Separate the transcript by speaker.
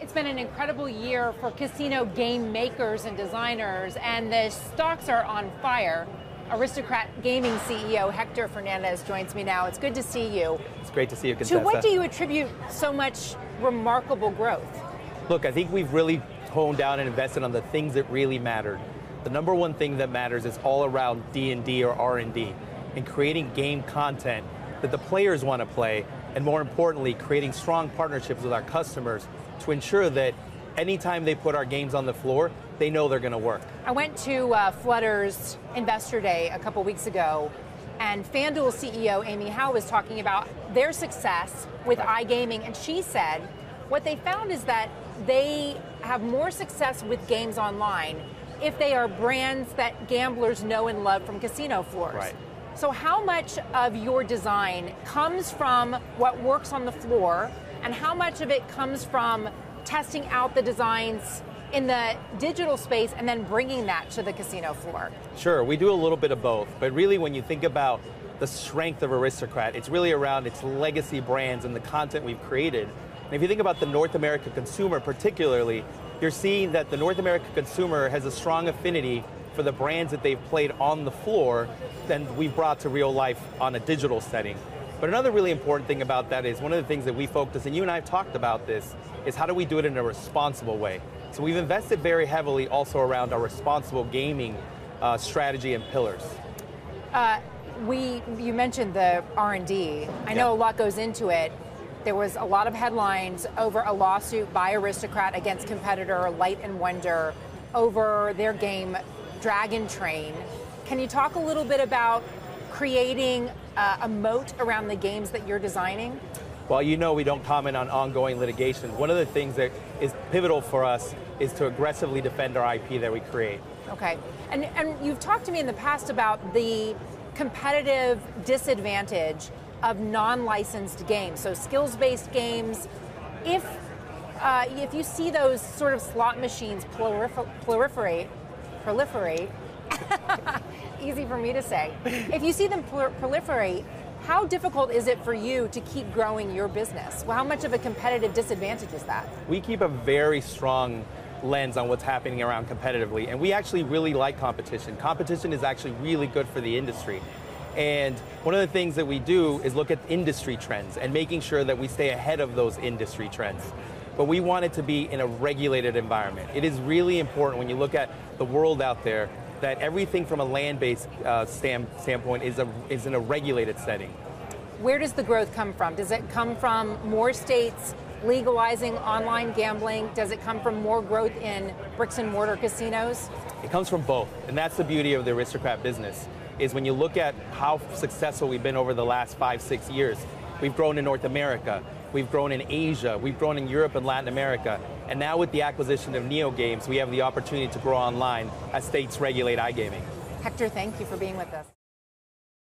Speaker 1: It's been an incredible year for casino game makers and designers, and the stocks are on fire. Aristocrat Gaming CEO Hector Fernandez joins me now. It's good to see you.
Speaker 2: It's great to see you, Contessa.
Speaker 1: To what do you attribute so much remarkable growth?
Speaker 2: Look, I think we've really honed down and invested on the things that really mattered. The number one thing that matters is all around D&D or R&D, and creating game content that the players want to play, and more importantly, creating strong partnerships with our customers to ensure that anytime they put our games on the floor, they know they're going to work.
Speaker 1: I went to Flutter's Investor Day a couple weeks ago, and FanDuel CEO Amy Howe was talking about their success with iGaming, and she said what they found is that they have more success with games online if they are brands that gamblers know and love from casino floors.
Speaker 2: Right.
Speaker 1: So how much of your design comes from what works on the floor, and how much of it comes from testing out the designs in the digital space and then bringing that to the casino floor?
Speaker 2: Sure, we do a little bit of both, but really when you think about the strength of Aristocrat, it's really around its legacy brands and the content we've created. And if you think about the North American consumer particularly, you're seeing that the North American consumer has a strong affinity for the brands that they've played on the floor than we've brought to real life on a digital setting. But another really important thing about that is one of the things that we focus, and you and I have talked about this, is how do we do it in a responsible way? So we've invested very heavily also around our responsible gaming strategy and pillars.
Speaker 1: You mentioned the R&D. I know a lot goes into it. There was a lot of headlines over a lawsuit by Aristocrat against competitor Light & Wonder over their game Dragon Train. Can you talk a little bit about creating a moat around the games that you're designing?
Speaker 2: Well, you know we don't comment on ongoing litigation. One of the things that is pivotal for us is to aggressively defend our IP that we create.
Speaker 1: Okay, and you've talked to me in the past about the competitive disadvantage of non-licensed games, so skills-based games. If you see those sort of slot machines proliferate, easy for me to say. If you see them proliferate, how difficult is it for you to keep growing your business? Well, how much of a competitive disadvantage is that?
Speaker 2: We keep a very strong lens on what's happening around competitively, and we actually really like competition. Competition is actually really good for the industry. And one of the things that we do is look at industry trends and making sure that we stay ahead of those industry trends. But we want it to be in a regulated environment. It is really important when you look at the world out there that everything from a land-based standpoint is in a regulated setting.
Speaker 1: Where does the growth come from? Does it come from more states legalizing online gambling? Does it come from more growth in bricks and mortar casinos?
Speaker 2: It comes from both, and that's the beauty of the Aristocrat business, is when you look at how successful we've been over the last 5-6 years. We've grown in North America, we've grown in Asia, we've grown in Europe and Latin America, and now with the acquisition of NeoGames, we have the opportunity to grow online as states regulate iGaming.
Speaker 1: Hector, thank you for being with us.